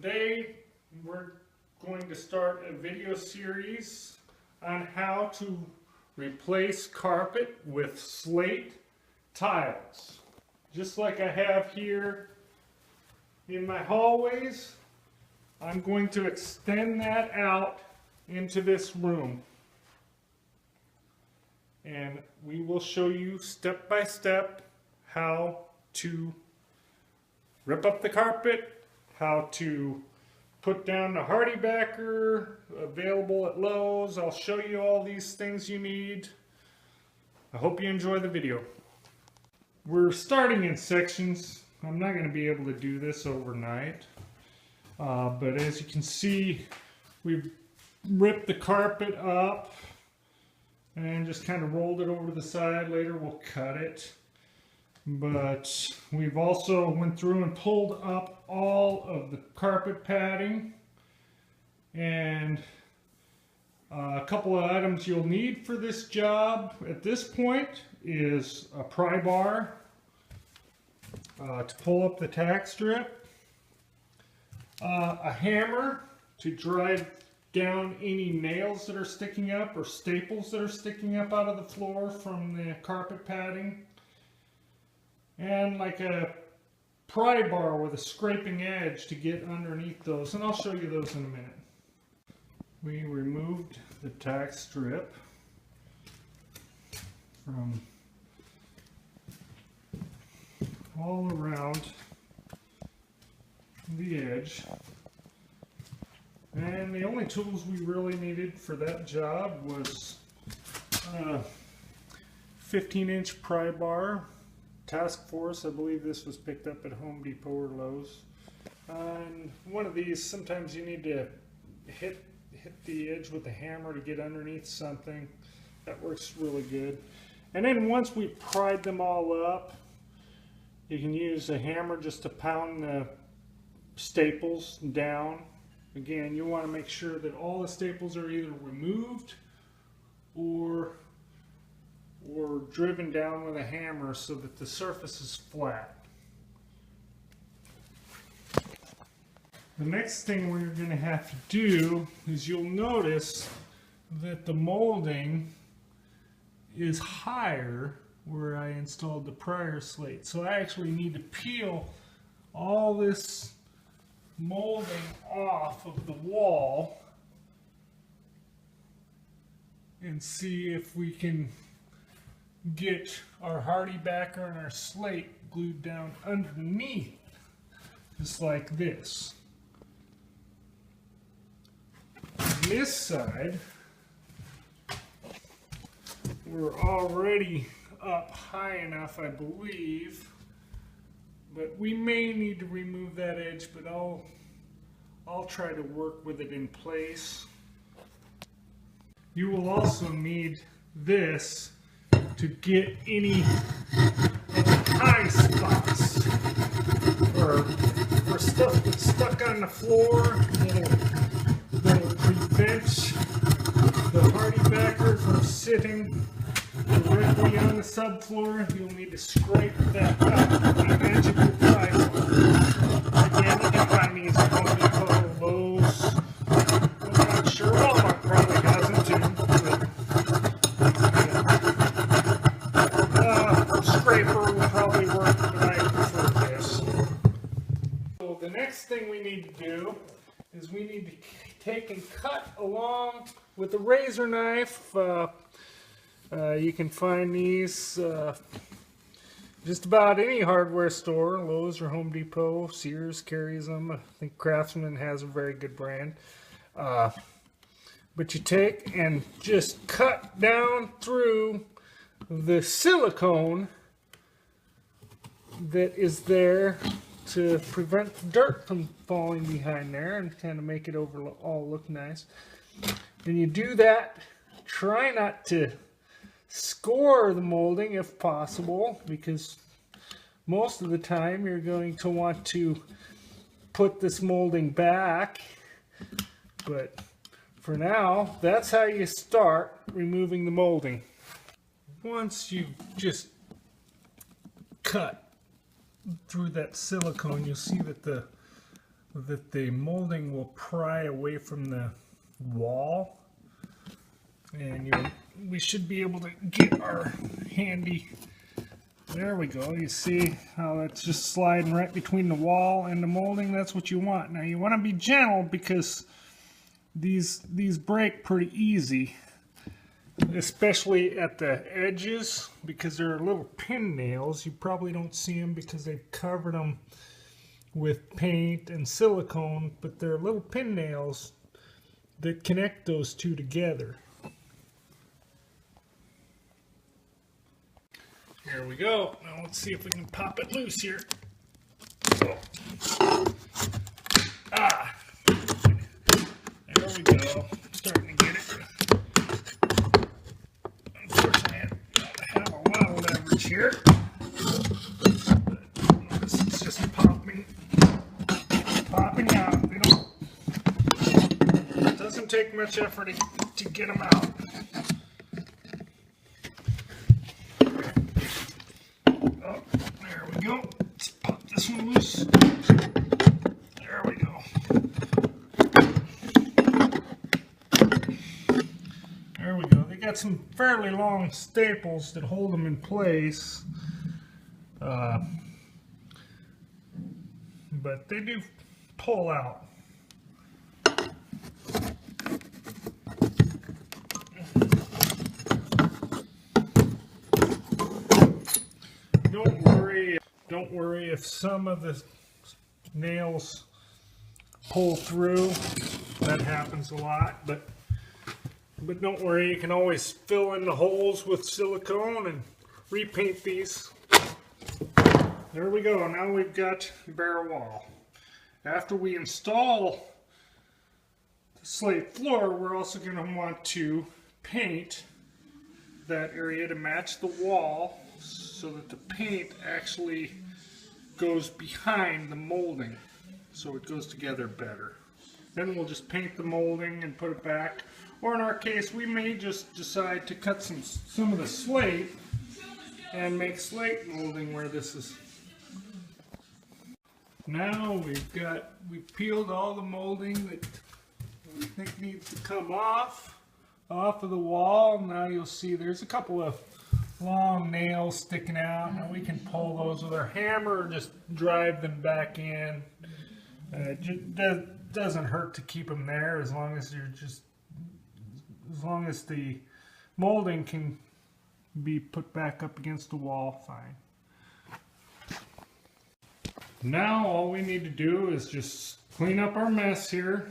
Today we're going to start a video series on how to replace carpet with slate tiles. Just like I have here in my hallways, I'm going to extend that out into this room. And we will show you step by step how to rip up the carpet, how to put down the hardy backer, available at Lowe's. I'll show you all these things you need. I hope you enjoy the video. We're starting in sections. I'm not going to be able to do this overnight. But as you can see, we've ripped the carpet up and just kind of rolled it over to the side. Later we'll cut it. But we've also went through and pulled up all of the carpet padding, and a couple of items you'll need for this job at this point is a pry bar to pull up the tack strip, a hammer to drive down any nails that are sticking up or staples that are sticking up out of the floor from the carpet padding, and like a pry bar with a scraping edge to get underneath those, and I'll show you those in a minute. We removed the tack strip from all around the edge, and the only tools we really needed for that job was a 15-inch pry bar. Task Force, I believe this was picked up at Home Depot or Lowe's. And one of these, sometimes you need to hit the edge with a hammer to get underneath something. That works really good. And then once we've pried them all up, you can use a hammer just to pound the staples down. Again, you want to make sure that all the staples are either removed or driven down with a hammer so that the surface is flat. The next thing we're going to have to do is, you'll notice that the molding is higher where I installed the prior slate. So I actually need to peel all this molding off of the wall and see if we can get our hardy backer and our slate glued down underneath, just like this. On this side, we're already up high enough, I believe, but we may need to remove that edge, but I'll try to work with it in place. You will also need this to get any of the high spots or stuff that's stuck on the floor that'll prevent the hardy backer from sitting directly on the subfloor. You'll need to scrape that up on the edge of your pry bar. Again, you can find these at Home Depot, Lowe's. I'm not sure, Walmart probably has them too. Scraper will probably work, but I prefer this. So the next thing we need to do is we need to take and cut along with a razor knife. You can find these just about any hardware store. Lowe's or Home Depot. Sears carries them. I think Craftsman has a very good brand. But you take and just cut down through the silicone that is there to prevent the dirt from falling behind there and kind of make it all look nice. And you do that, try not to score the molding if possible, because most of the time you're going to want to put this molding back. But for now, that's how you start removing the molding. Once you just cut through that silicone, you'll see that the that the molding will pry away from the wall, and we should be able to get our handy. There we go. You see how it's just sliding right between the wall and the molding? That's what you want. Now you want to be gentle because these break pretty easy, especially at the edges, because they're little pin nails. You probably don't see them because they've covered them with paint and silicone, but they're little pin nails that connect those two together. Here we go. Now let's see if we can pop it loose here. Ah! There we go. Starting to get it. Unfortunately, I don't have a lot of leverage here. But this is just popping out. It doesn't take much effort to get them out. Go. Let's pop this one loose. There we go. There we go. They got some fairly long staples that hold them in place. But they do pull out. Don't worry if some of the nails pull through. That happens a lot, but don't worry, you can always fill in the holes with silicone and repaint these. There we go. Now we've got the bare wall. After we install the slate floor, we're also going to want to paint that area to match the wall, so that the paint actually goes behind the molding, so it goes together better. Then we'll just paint the molding and put it back, or in our case we may just decide to cut some of the slate and make slate molding where this is. Now we've peeled all the molding that we think needs to come off of the wall. Now you'll see there's a couple of long nails sticking out. Now we can pull those with our hammer or just drive them back in. It doesn't hurt to keep them there as long as the molding can be put back up against the wall. Fine. Now all we need to do is just clean up our mess here,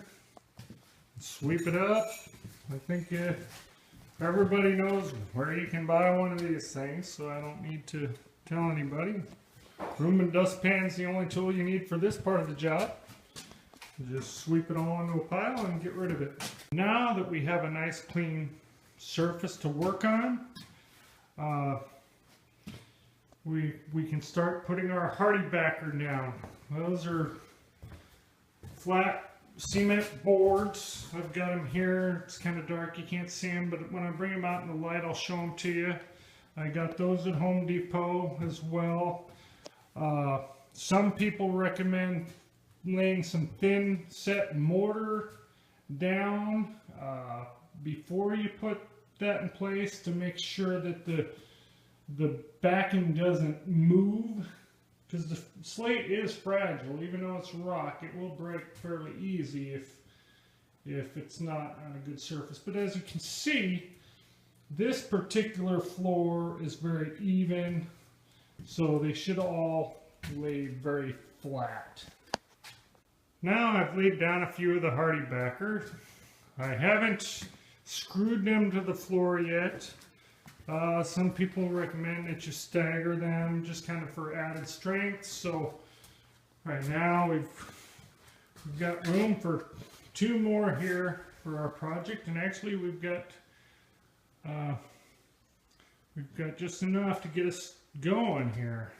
sweep it up. I think everybody knows where you can buy one of these things, so I don't need to tell anybody. Broom and dustpan is the only tool you need for this part of the job. Just sweep it all into a pile and get rid of it. Now that we have a nice clean surface to work on, we can start putting our hardy backer down. Those are flat cement boards. I've got them here. It's kind of dark, you can't see them, but when I bring them out in the light, I'll show them to you. I got those at Home Depot as well. Some people recommend laying some thin set mortar down before you put that in place to make sure that the backing doesn't move, because the slate is fragile. Even though it's rock, it will break fairly easy if it's not on a good surface. But as you can see, this particular floor is very even, so they should all lay very flat. Now I've laid down a few of the hardy backers. I haven't screwed them to the floor yet. Some people recommend that you stagger them just kind of for added strength. So right now we've got room for 2 more here for our project, and actually we've got just enough to get us going here.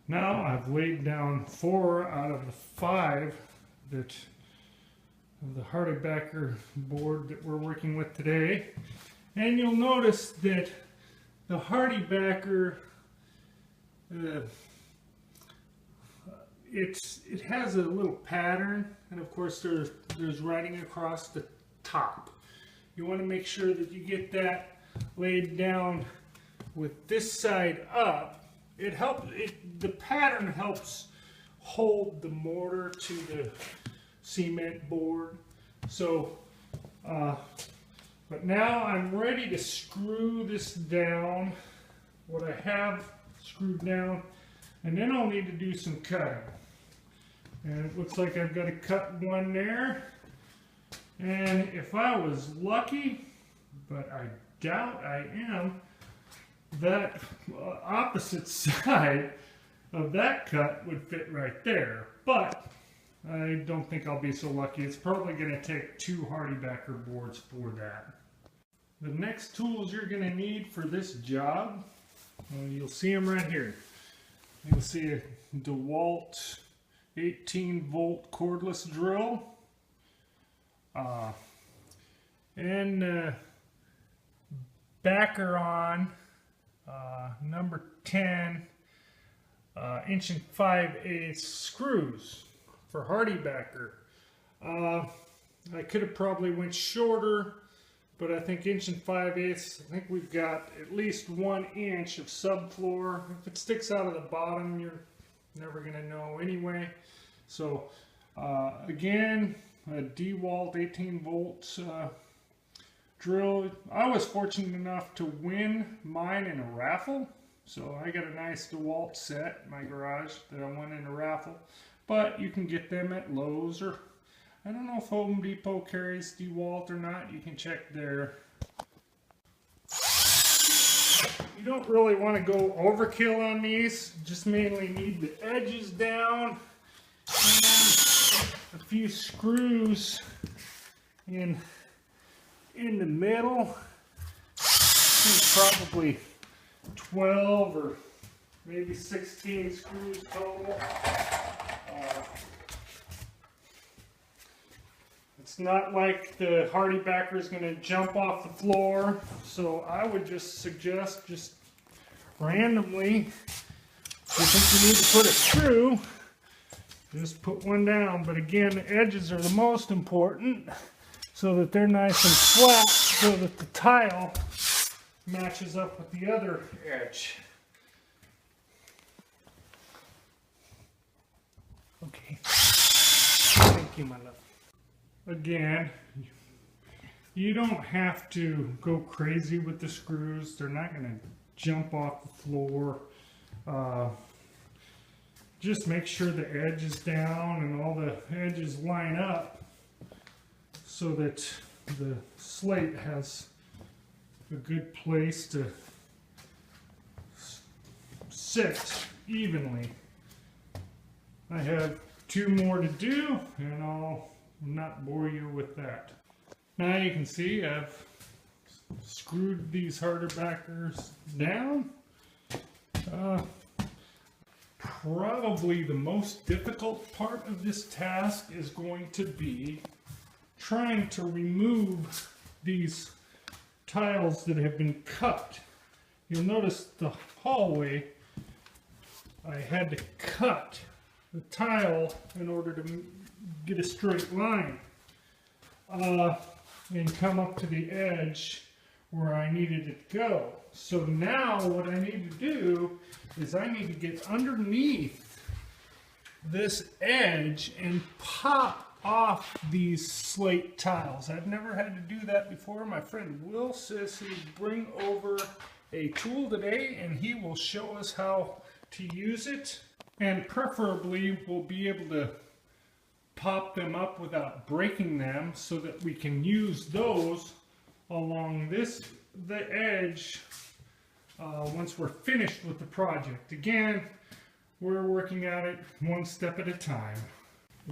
Now I've laid down 4 out of the 5 that of the hardy backer board that we're working with today, and you'll notice that the hardy backer it has a little pattern, and of course there's writing across the top. You want to make sure that you get that laid down with this side up. The pattern helps hold the mortar to the cement board. So, but now I'm ready to screw this down, what I have screwed down, and then I'll need to do some cutting. And it looks like I've got to cut one there. And if I was lucky, but I doubt I am, that opposite side of that cut would fit right there. But I don't think I'll be so lucky. It's probably going to take 2 HardieBacker boards for that. The next tools you're going to need for this job, you'll see them right here. You'll see a DeWalt 18-volt cordless drill, and backer on number 10 inch and 5/8 screws for HardieBacker. I could have probably went shorter, but I think inch and 5/8. I think we've got at least 1 inch of subfloor. If it sticks out of the bottom, you're never going to know anyway. So again, a DeWalt 18-volt drill. I was fortunate enough to win mine in a raffle. So I got a nice DeWalt set in my garage that I won in a raffle. But you can get them at Lowe's, or I don't know if Home Depot carries DeWalt or not. You can check there. You don't really want to go overkill on these. Just mainly need the edges down and a few screws in the middle. I think probably 12 or maybe 16 screws total. It's not like the HardieBacker is going to jump off the floor, so I would just suggest just randomly, if you think you need to put a screw, just put one down. But again, the edges are the most important, so that they're nice and flat, so that the tile matches up with the other edge. Okay. Thank you, my love. Again, you don't have to go crazy with the screws. They're not going to jump off the floor. Just make sure the edge is down and all the edges line up so that the slate has a good place to sit evenly. I have 2 more to do, and I'll not bore you with that. Now you can see I've screwed these HardieBackers down. Probably the most difficult part of this task is going to be trying to remove these tiles that have been cut. You'll notice the hallway, I had to cut the tile in order to get a straight line and come up to the edge where I needed it to go. So now what I need to do is I need to get underneath this edge and pop off these slate tiles. I've never had to do that before. My friend Will says he'd bring over a tool today and he will show us how to use it, and preferably we'll be able to pop them up without breaking them so that we can use those along the edge once we're finished with the project. Again, we're working at it one step at a time.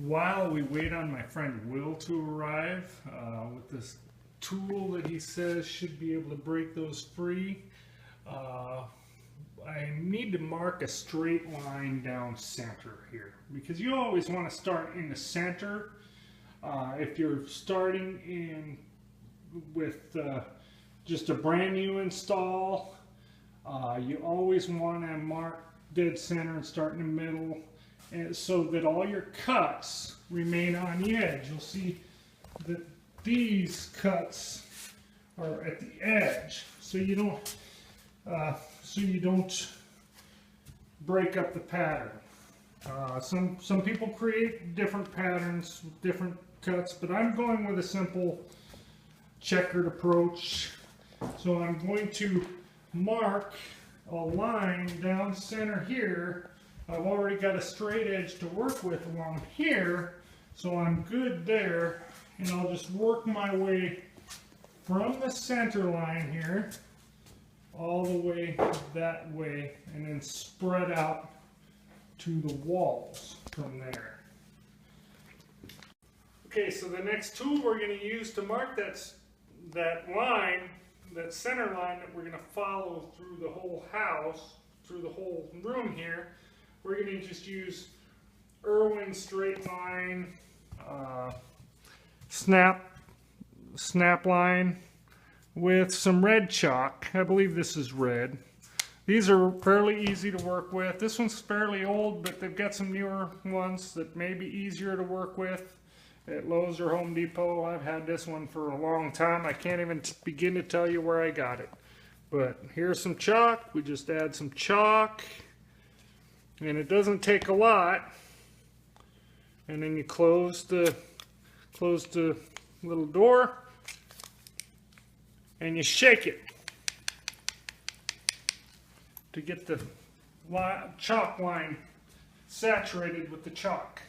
While we wait on my friend Will to arrive with this tool that he says should be able to break those free, I need to mark a straight line down center here, because you always want to start in the center. If you're starting in with just a brand new install, you always want to mark dead center and start in the middle, and so that all your cuts remain on the edge. You'll see that these cuts are at the edge, so you don't break up the pattern. Some people create different patterns, different cuts, but I'm going with a simple checkered approach. So I'm going to mark a line down center here. I've already got a straight edge to work with along here, so I'm good there, and I'll just work my way from the center line here all the way that way, and then spread out to the walls from there. Okay, so the next tool we're going to use to mark that line, that center line that we're going to follow through the whole house, through the whole room here, we're going to just use Irwin straight line, snap line with some red chalk. I believe this is red. These are fairly easy to work with. This one's fairly old, but they've got some newer ones that may be easier to work with at Lowe's or Home Depot. I've had this one for a long time. I can't even begin to tell you where I got it. But here's some chalk. We just add some chalk, and it doesn't take a lot. And then you close the little door, and you shake it to get the chalk line saturated with the chalk.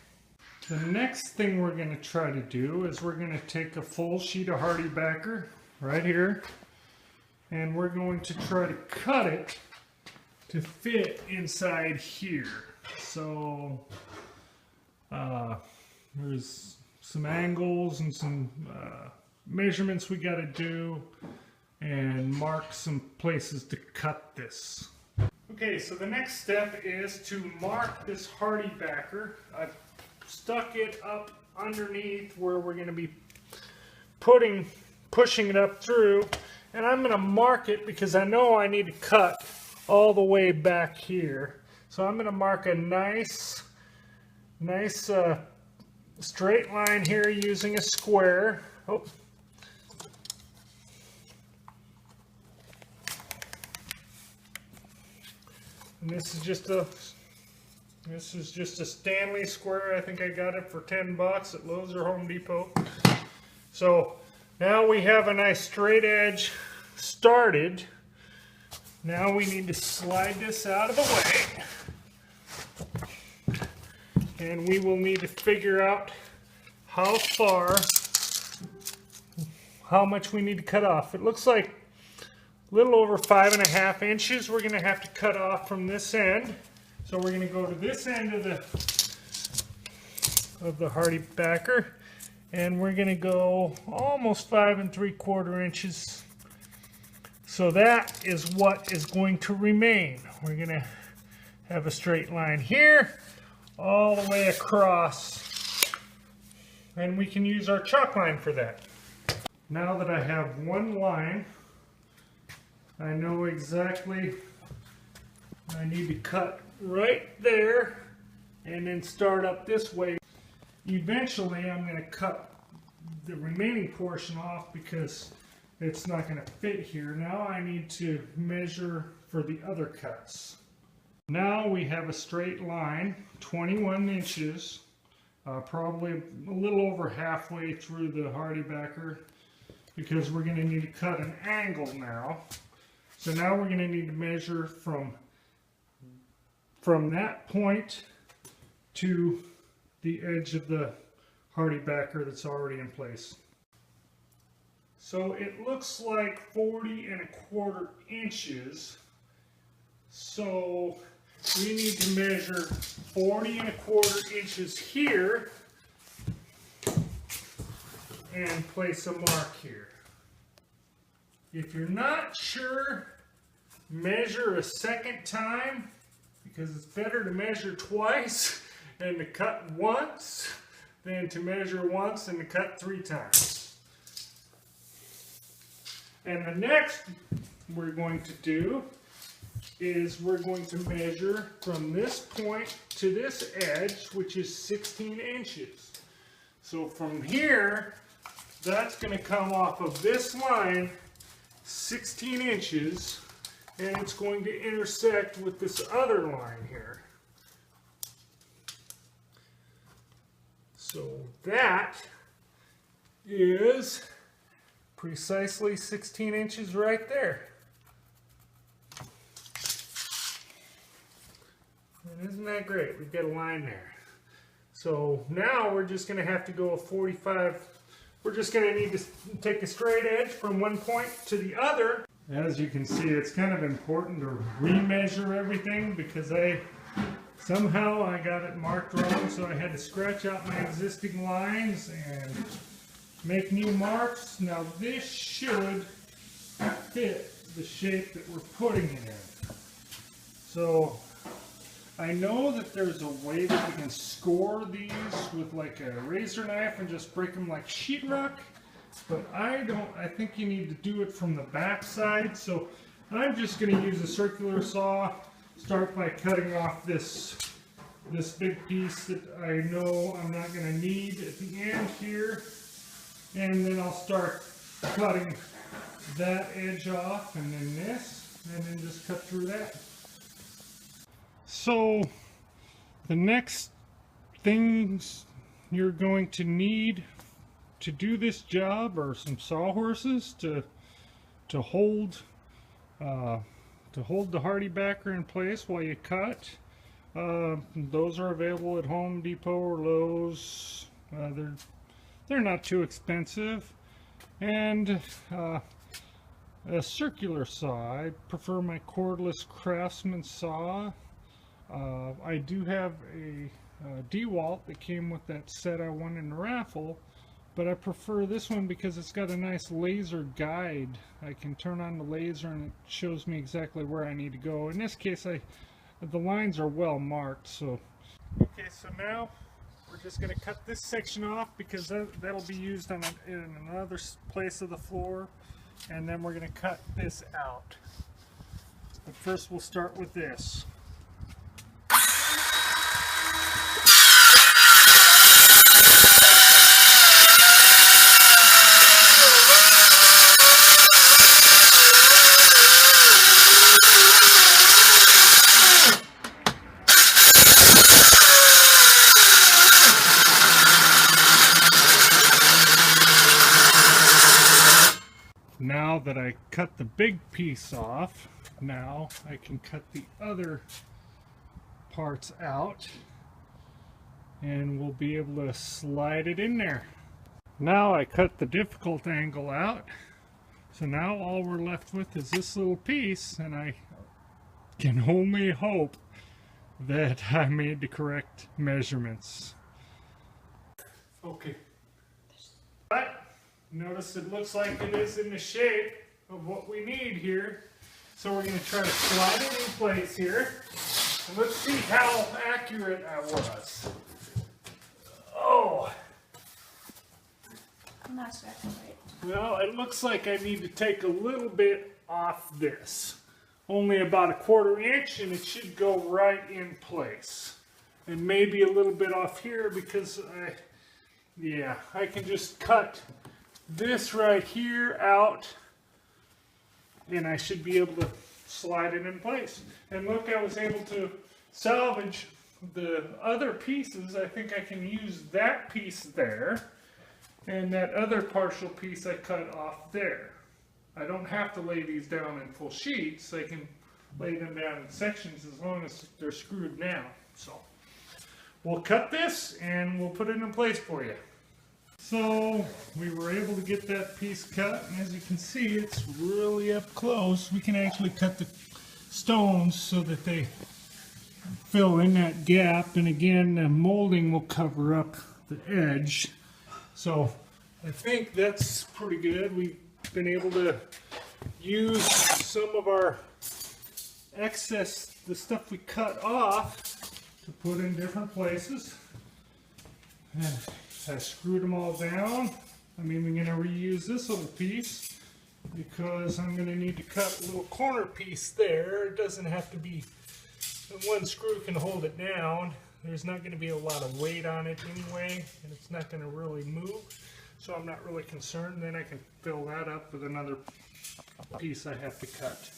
The next thing we're going to try to do is we're going to take a full sheet of hardy backer right here, and we're going to try to cut it to fit inside here. So there's some angles and some measurements we got to do, and mark some places to cut this. Okay, so the next step is to mark this hardy backer. I've stuck it up underneath where we're going to be pushing it up through, and I'm going to mark it because I know I need to cut all the way back here. So I'm going to mark a nice straight line here using a square. Oh. And this is just a Stanley square. I think I got it for 10 bucks at Lowe's or Home Depot. So now we have a nice straight edge started. Now we need to slide this out of the way. And we will need to figure out how much we need to cut off. It looks like a little over 5.5 inches we're going to have to cut off from this end. So we're going to go to this end of the hardy backer, and we're going to go almost 5 3/4 inches. So that is what is going to remain. We're going to have a straight line here all the way across, and we can use our chalk line for that. Now that I have one line, I know exactly I need to cut right there and then start up this way. Eventually I'm going to cut the remaining portion off because it's not going to fit here. Now I need to measure for the other cuts. Now we have a straight line, 21 inches, probably a little over halfway through the hardy backer, because we're going to need to cut an angle now. So now we're going to need to measure from that point to the edge of the hardy backer that's already in place. So it looks like 40 1/4 inches. So we need to measure 40 1/4 inches here and place a mark here. If you're not sure, measure a second time, because it's better to measure twice and to cut once than to measure once and to cut 3 times. And the next we're going to do is we're going to measure from this point to this edge, which is 16 inches. So from here, that's going to come off of this line 16 inches, and it's going to intersect with this other line here. So that is precisely 16 inches right there. And isn't that great? We've got a line there. So now we're just going to have to go a 45. We're just going to need to take a straight edge from one point to the other. As you can see, it's kind of important to remeasure everything because somehow I got it marked wrong, so I had to scratch out my existing lines and make new marks. Now this should fit the shape that we're putting it in. So I know that there's a way that we can score these with like a razor knife and just break them like sheetrock, but I think you need to do it from the back side. So I'm just going to use a circular saw, start by cutting off this big piece that I know I'm not going to need at the end here, and then I'll start cutting that edge off, and then this, and then just cut through that. So the next things you're going to need to do this job are some sawhorses to hold the hardy backer in place while you cut. Those are available at Home Depot or Lowe's. They're not too expensive. And a circular saw. I prefer my cordless Craftsman saw. I do have a DeWalt that came with that set I won in the raffle, but I prefer this one because it's got a nice laser guide. I can turn on the laser and it shows me exactly where I need to go. In this case, the lines are well marked. So okay, so now we're just going to cut this section off because that'll be used in another place of the floor, and then we're going to cut this out. But first we'll start with this. Now that I cut the big piece off, now I can cut the other parts out and we'll be able to slide it in there. Now I cut the difficult angle out, so now all we're left with is this little piece, and I can only hope that I made the correct measurements. Okay. But notice it looks like it is in the shape of what we need here. So we're going to try to slide it in place here. And let's see how accurate I was. Oh! I'm not exactly right. Well, it looks like I need to take a little bit off this. Only about a 1/4 inch, and it should go right in place. And maybe a little bit off here because I can just cut this right here out, and I should be able to slide it in place. And look, I was able to salvage the other pieces. I think I can use that piece there, and that other partial piece I cut off there. I don't have to lay these down in full sheets. I can lay them down in sections as long as they're screwed now. So we'll cut this and we'll put it in place for you. So we were able to get that piece cut, and as you can see, it's really up close. We can actually cut the stones so that they fill in that gap, and again, the molding will cover up the edge. So I think that's pretty good. We've been able to use some of our excess, the stuff we cut off, to put in different places. And I screwed them all down. I mean, we're going to reuse this little piece, because I'm going to need to cut a little corner piece there. It doesn't have to be, one screw can hold it down. There's not going to be a lot of weight on it anyway, and it's not going to really move, so I'm not really concerned. Then I can fill that up with another piece I have to cut.